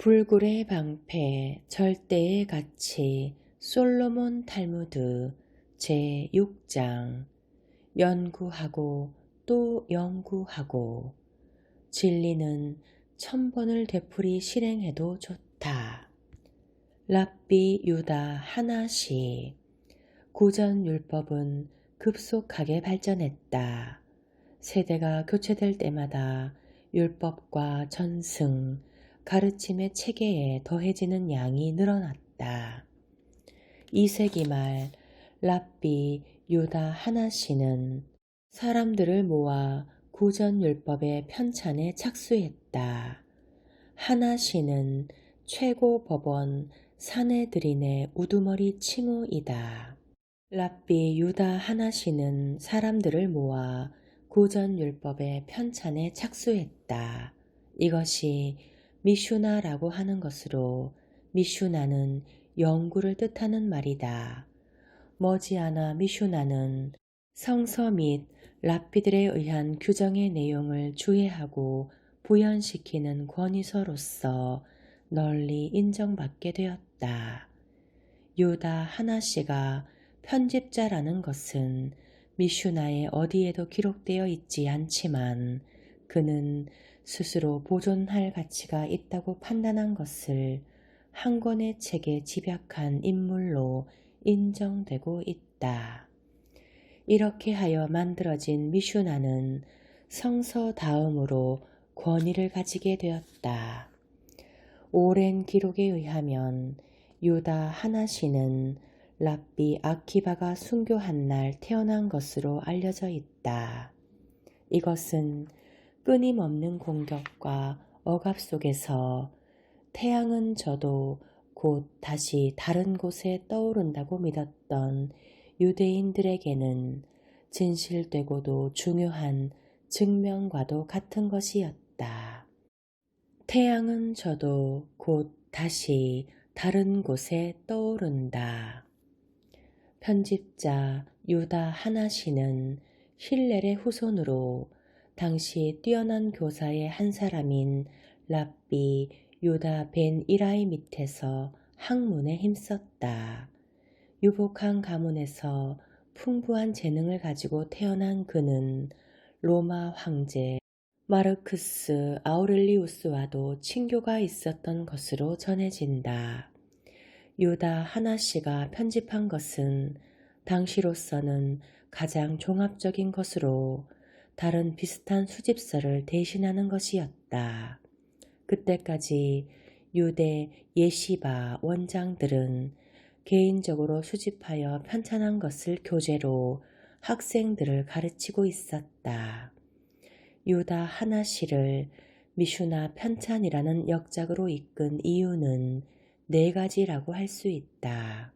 불굴의 방패, 절대의 가치, 솔로몬 탈무드 제6장. 연구하고 또 연구하고. 진리는 1000번을 되풀이 실행해도 좋다. 랍비 유다 하나시. 구전율법은 급속하게 발전했다. 세대가 교체될 때마다 율법과 전승, 가르침의 체계에 더해지는 양이 늘어났다. 2세기 말 랍비 유다 하나시는 사람들을 모아 구전율법의 편찬에 착수했다. 하나시는 최고 법원 사내들인의 우두머리 칭호이다. 랍비 유다 하나시는 사람들을 모아 구전율법의 편찬에 착수했다. 이것이 미슈나라고 하는 것으로, 미슈나는 연구를 뜻하는 말이다. 머지않아 미슈나는 성서 및 랍비들에 의한 규정의 내용을 주해하고 부연시키는 권위서로서 널리 인정받게 되었다. 유다 하나시가 편집자라는 것은 미슈나의 어디에도 기록되어 있지 않지만 그는 스스로 보존할 가치가 있다고 판단한 것을 한 권의 책에 집약한 인물로 인정되고 있다. 이렇게 하여 만들어진 미슈나는 성서 다음으로 권위를 가지게 되었다. 오랜 기록에 의하면 유다 하나시는 랍비 아키바가 순교한 날 태어난 것으로 알려져 있다. 이것은 끊임없는 공격과 억압 속에서 태양은 져도 곧 다시 다른 곳에 떠오른다고 믿었던 유대인들에게는 진실되고도 중요한 증명과도 같은 것이었다. 태양은 져도 곧 다시 다른 곳에 떠오른다. 편집자 유다 하나시는 힐렐의 후손으로 당시 뛰어난 교사의 한 사람인 랍비 유다 벤 이라이 밑에서 학문에 힘썼다. 유복한 가문에서 풍부한 재능을 가지고 태어난 그는 로마 황제 마르크스 아우렐리우스와도 친교가 있었던 것으로 전해진다. 유다 하나시가 편집한 것은 당시로서는 가장 종합적인 것으로 다른 비슷한 수집서를 대신하는 것이었다. 그때까지 유대 예시바 원장들은 개인적으로 수집하여 편찬한 것을 교재로 학생들을 가르치고 있었다. 유다 하나시를 미슈나 편찬이라는 역작으로 이끈 이유는 4가지라고 할 수 있다.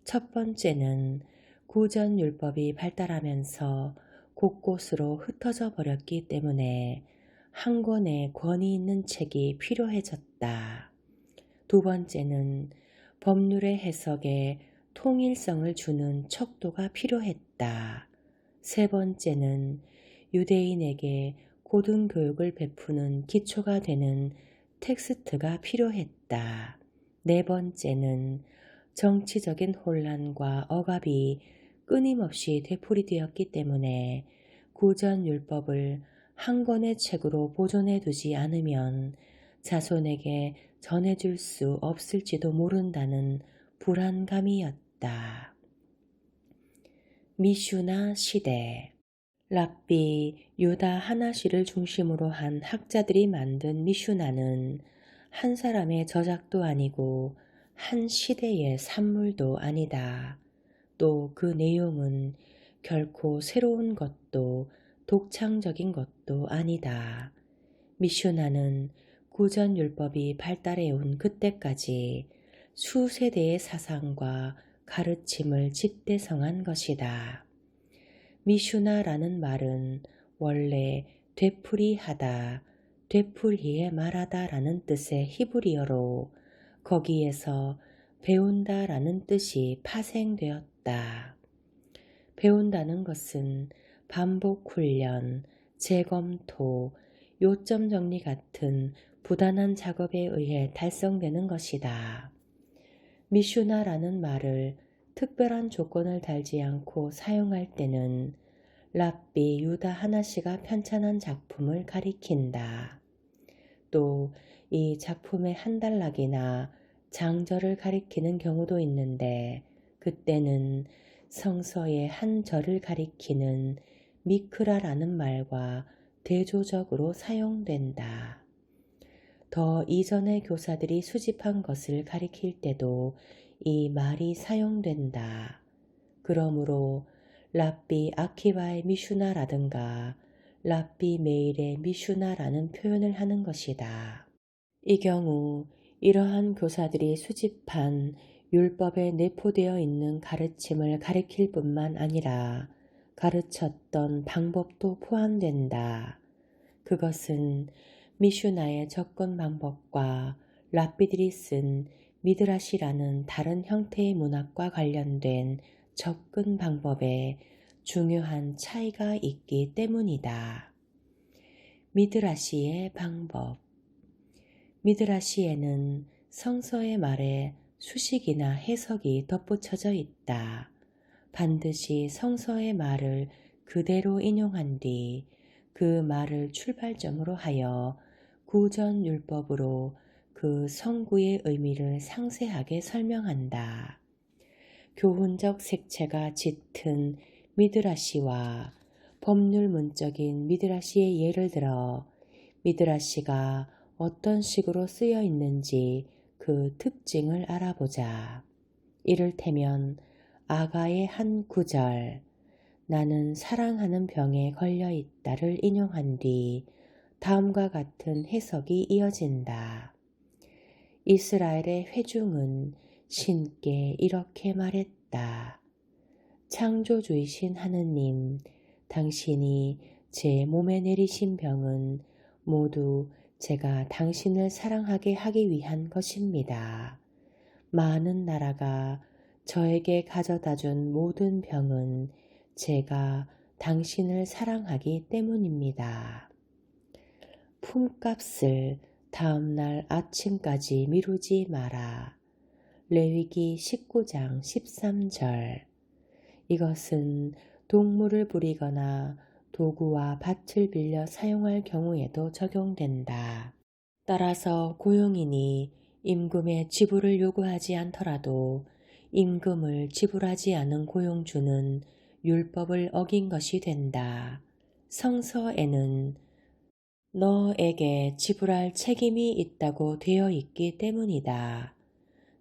첫 번째는 구전율법이 발달하면서 곳곳으로 흩어져 버렸기 때문에 한 권의 권위 있는 책이 필요해졌다. 두 번째는 법률의 해석에 통일성을 주는 척도가 필요했다. 세 번째는 유대인에게 고등교육을 베푸는 기초가 되는 텍스트가 필요했다. 네 번째는 정치적인 혼란과 억압이 끊임없이 되풀이되었기 때문에 구전율법을 한 권의 책으로 보존해 두지 않으면 자손에게 전해줄 수 없을지도 모른다는 불안감이었다. 미슈나 시대. 랍비 유다 하나시를 중심으로 한 학자들이 만든 미슈나는 한 사람의 저작도 아니고 한 시대의 산물도 아니다. 또 그 내용은 결코 새로운 것도 독창적인 것도 아니다. 미슈나는 구전율법이 발달해온 그때까지 수세대의 사상과 가르침을 집대성한 것이다. 미슈나라는 말은 원래 되풀이하다, 되풀이해 말하다 라는 뜻의 히브리어로 거기에서 배운다 라는 뜻이 파생되었다. 배운다는 것은 반복 훈련, 재검토, 요점 정리 같은 부단한 작업에 의해 달성되는 것이다. 미슈나라는 말을 특별한 조건을 달지 않고 사용할 때는 랍비 유다 하나시가 편찬한 작품을 가리킨다. 또 이 작품의 한 단락이나 장절을 가리키는 경우도 있는데 그때는 성서의 한 절을 가리키는 미크라라는 말과 대조적으로 사용된다. 더 이전의 교사들이 수집한 것을 가리킬 때도 이 말이 사용된다. 그러므로 랍비 아키바의 미슈나라든가 랍비 메일의 미슈나라는 표현을 하는 것이다. 이 경우 이러한 교사들이 수집한 율법에 내포되어 있는 가르침을 가리킬 뿐만 아니라 가르쳤던 방법도 포함된다. 그것은 미슈나의 접근 방법과 랍비들이 쓴 미드라시라는 다른 형태의 문학과 관련된 접근 방법에 중요한 차이가 있기 때문이다. 미드라시의 방법. 미드라시에는 성서의 말에 수식이나 해석이 덧붙여져 있다. 반드시 성서의 말을 그대로 인용한 뒤 그 말을 출발점으로 하여 구전 율법으로 그 성구의 의미를 상세하게 설명한다. 교훈적 색채가 짙은 미드라시와 법률 문적인 미드라시의 예를 들어 미드라시가 어떤 식으로 쓰여 있는지 그 특징을 알아보자. 이를테면 아가의 한 구절, 나는 사랑하는 병에 걸려 있다를 인용한 뒤 다음과 같은 해석이 이어진다. 이스라엘의 회중은 신께 이렇게 말했다. 창조주이신 하느님, 당신이 제 몸에 내리신 병은 모두 제가 당신을 사랑하게 하기 위한 것입니다. 많은 나라가 저에게 가져다 준 모든 병은 제가 당신을 사랑하기 때문입니다. 품값을 다음날 아침까지 미루지 마라. 레위기 19장 13절. 이것은 동물을 부리거나 도구와 밭을 빌려 사용할 경우에도 적용된다. 따라서 고용인이 임금의 지불을 요구하지 않더라도 임금을 지불하지 않은 고용주는 율법을 어긴 것이 된다. 성서에는 너에게 지불할 책임이 있다고 되어 있기 때문이다.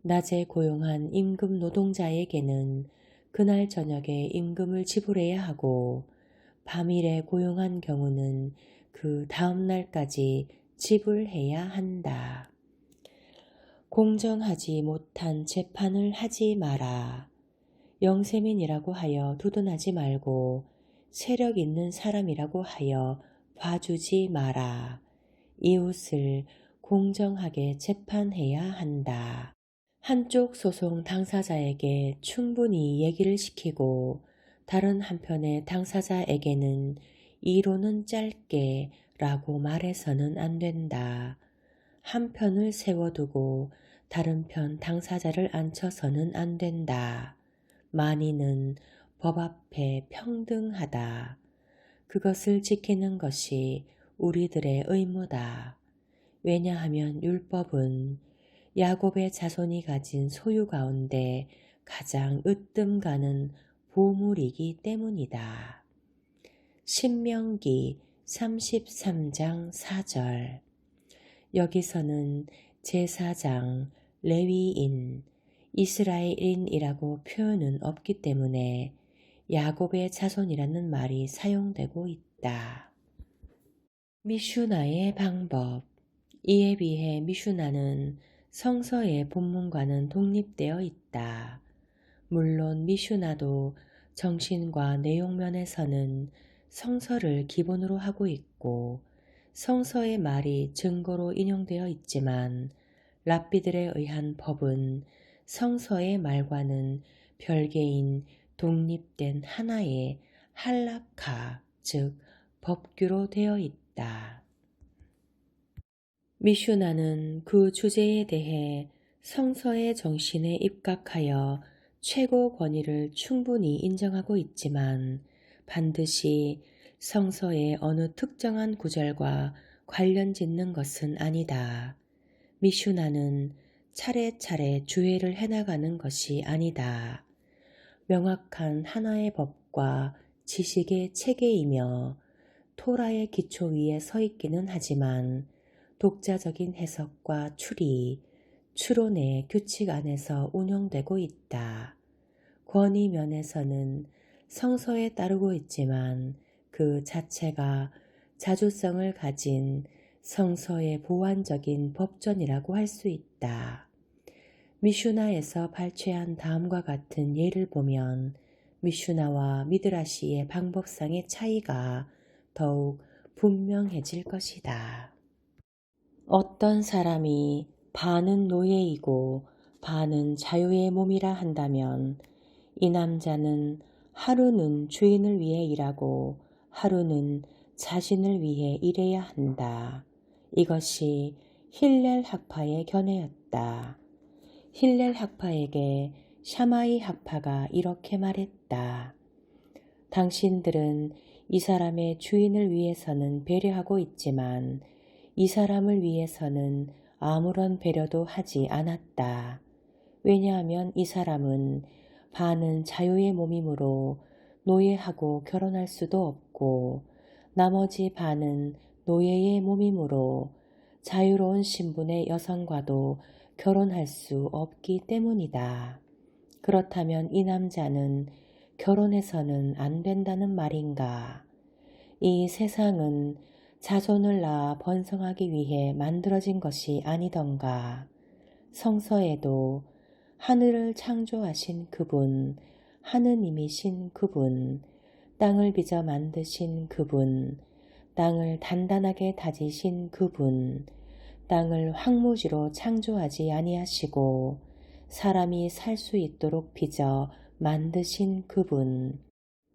낮에 고용한 임금 노동자에게는 그날 저녁에 임금을 지불해야 하고 밤일에 고용한 경우는 그 다음 날까지 지불해야 한다. 공정하지 못한 재판을 하지 마라. 영세민이라고 하여 두둔하지 말고 세력 있는 사람이라고 하여 봐주지 마라. 이웃을 공정하게 재판해야 한다. 한쪽 소송 당사자에게 충분히 얘기를 시키고 다른 한편의 당사자에게는 이론은 짧게 라고 말해서는 안 된다. 한 편을 세워두고 다른 편 당사자를 앉혀서는 안 된다. 만인은 법 앞에 평등하다. 그것을 지키는 것이 우리들의 의무다. 왜냐하면 율법은 야곱의 자손이 가진 소유 가운데 가장 으뜸 가는 보물이기 때문이다. 신명기 33장 4절. 여기서는 제사장, 레위인, 이스라엘인이라고 표현은 없기 때문에 야곱의 자손이라는 말이 사용되고 있다. 미슈나의 방법. 이에 비해 미슈나는 성서의 본문과는 독립되어 있다. 물론 미슈나도 정신과 내용 면에서는 성서를 기본으로 하고 있고 성서의 말이 증거로 인용되어 있지만 랍비들에 의한 법은 성서의 말과는 별개인 독립된 하나의 할라카, 즉 법규로 되어 있다. 미슈나는 그 주제에 대해 성서의 정신에 입각하여 최고 권위를 충분히 인정하고 있지만 반드시 성서의 어느 특정한 구절과 관련 짓는 것은 아니다. 미슈나는 차례차례 주회를 해나가는 것이 아니다. 명확한 하나의 법과 지식의 체계이며 토라의 기초 위에 서 있기는 하지만 독자적인 해석과 추론의 규칙 안에서 운영되고 있다. 권위 면에서는 성서에 따르고 있지만 그 자체가 자주성을 가진 성서의 보완적인 법전이라고 할 수 있다. 미슈나에서 발췌한 다음과 같은 예를 보면 미슈나와 미드라시의 방법상의 차이가 더욱 분명해질 것이다. 어떤 사람이 반은 노예이고 반은 자유의 몸이라 한다면 이 남자는 하루는 주인을 위해 일하고 하루는 자신을 위해 일해야 한다. 이것이 힐렐 학파의 견해였다. 힐렐 학파에게 샤마이 학파가 이렇게 말했다. 당신들은 이 사람의 주인을 위해서는 배려하고 있지만 이 사람을 위해서는 아무런 배려도 하지 않았다. 왜냐하면 이 사람은 반은 자유의 몸이므로 노예하고 결혼할 수도 없고 나머지 반은 노예의 몸이므로 자유로운 신분의 여성과도 결혼할 수 없기 때문이다. 그렇다면 이 남자는 결혼해서는 안 된다는 말인가? 이 세상은 자손을 낳아 번성하기 위해 만들어진 것이 아니던가. 성서에도 하늘을 창조하신 그분, 하느님이신 그분, 땅을 빚어 만드신 그분, 땅을 단단하게 다지신 그분, 땅을 황무지로 창조하지 아니하시고 사람이 살 수 있도록 빚어 만드신 그분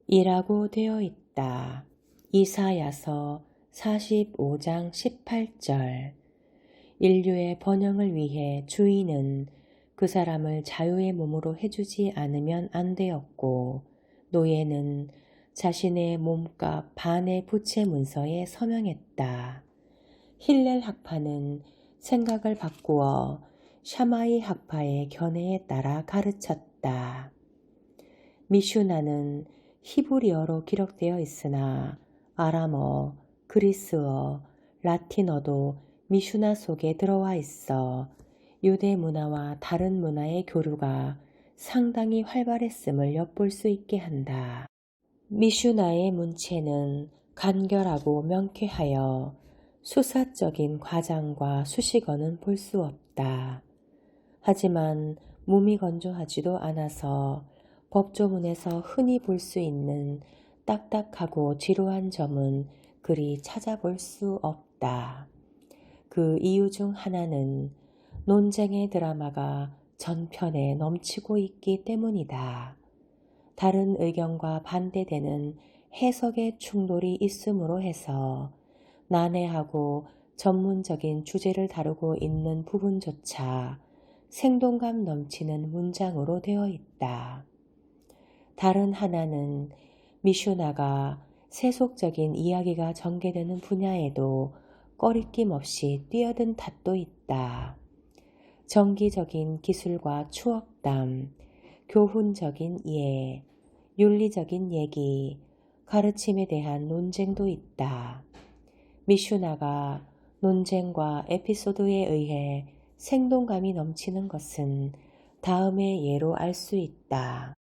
이라고 되어 있다. 이사야서 45장 18절. 인류의 번영을 위해 주인은 그 사람을 자유의 몸으로 해주지 않으면 안 되었고 노예는 자신의 몸값 반의 부채 문서에 서명했다. 힐렐 학파는 생각을 바꾸어 샤마이 학파의 견해에 따라 가르쳤다. 미슈나는 히브리어로 기록되어 있으나 아람어, 그리스어, 라틴어도 미슈나 속에 들어와 있어 유대 문화와 다른 문화의 교류가 상당히 활발했음을 엿볼 수 있게 한다. 미슈나의 문체는 간결하고 명쾌하여 수사적인 과장과 수식어는 볼 수 없다. 하지만 몸이 건조하지도 않아서 법조문에서 흔히 볼 수 있는 딱딱하고 지루한 점은 그리 찾아볼 수 없다. 그 이유 중 하나는 논쟁의 드라마가 전편에 넘치고 있기 때문이다. 다른 의견과 반대되는 해석의 충돌이 있음으로 해서 난해하고 전문적인 주제를 다루고 있는 부분조차 생동감 넘치는 문장으로 되어 있다. 다른 하나는 미슈나가 세속적인 이야기가 전개되는 분야에도 꺼리낌 없이 뛰어든 탓도 있다. 정기적인 기술과 추억담, 교훈적인 이해, 윤리적인 얘기, 가르침에 대한 논쟁도 있다. 미슈나가 논쟁과 에피소드에 의해 생동감이 넘치는 것은 다음의 예로 알 수 있다.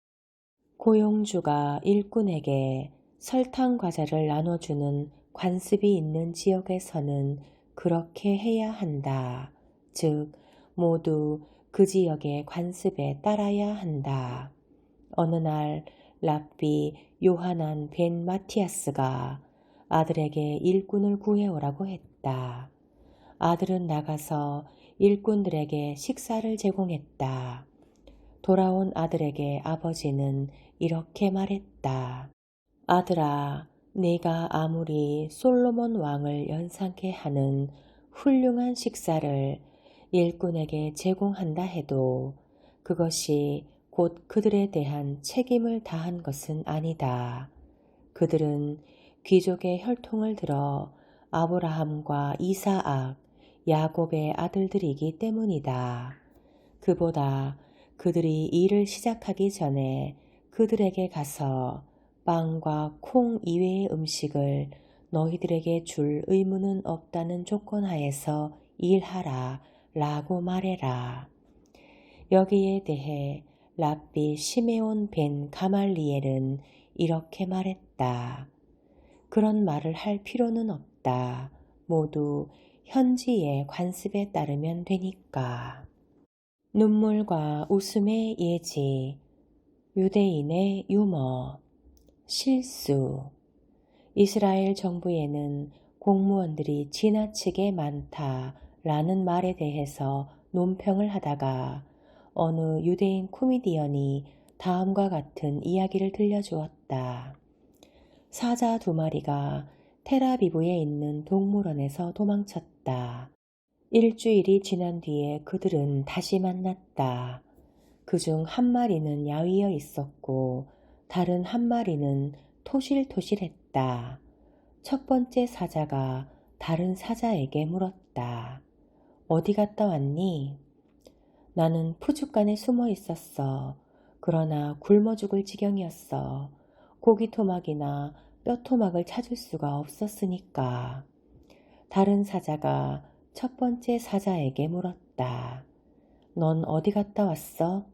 고용주가 일꾼에게 설탕 과자를 나눠주는 관습이 있는 지역에서는 그렇게 해야 한다. 즉, 모두 그 지역의 관습에 따라야 한다. 어느 날 랍비 요하난 벤 마티아스가 아들에게 일꾼을 구해오라고 했다. 아들은 나가서 일꾼들에게 식사를 제공했다. 돌아온 아들에게 아버지는 이렇게 말했다. 아들아, 네가 아무리 솔로몬 왕을 연상케 하는 훌륭한 식사를 일꾼에게 제공한다 해도 그것이 곧 그들에 대한 책임을 다한 것은 아니다. 그들은 귀족의 혈통을 들어 아브라함과 이사악, 야곱의 아들들이기 때문이다. 그보다 그들이 일을 시작하기 전에 그들에게 가서 빵과 콩 이외의 음식을 너희들에게 줄 의무는 없다는 조건 하에서 일하라 라고 말해라. 여기에 대해 랍비 시메온 벤 가말리엘은 이렇게 말했다. 그런 말을 할 필요는 없다. 모두 현지의 관습에 따르면 되니까. 눈물과 웃음의 예지, 유대인의 유머, 실수. 이스라엘 정부에는 공무원들이 지나치게 많다라는 말에 대해서 논평을 하다가 어느 유대인 코미디언이 다음과 같은 이야기를 들려주었다. 사자 2마리가 텔아비브에 있는 동물원에서 도망쳤다. 일주일이 지난 뒤에 그들은 다시 만났다. 그중 1마리는 야위어 있었고 다른 1마리는 토실토실했다. 첫 번째 사자가 다른 사자에게 물었다. 어디 갔다 왔니? 나는 푸줏간에 숨어 있었어. 그러나 굶어 죽을 지경이었어. 고기 토막이나 뼈 토막을 찾을 수가 없었으니까. 다른 사자가 첫 번째 사자에게 물었다. 넌 어디 갔다 왔어?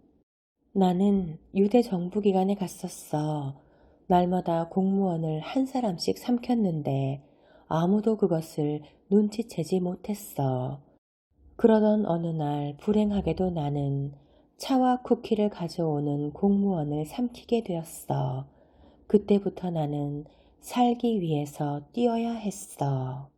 나는 유대 정부기관에 갔었어. 날마다 공무원을 한 사람씩 삼켰는데 아무도 그것을 눈치채지 못했어. 그러던 어느 날 불행하게도 나는 차와 쿠키를 가져오는 공무원을 삼키게 되었어. 그때부터 나는 살기 위해서 뛰어야 했어.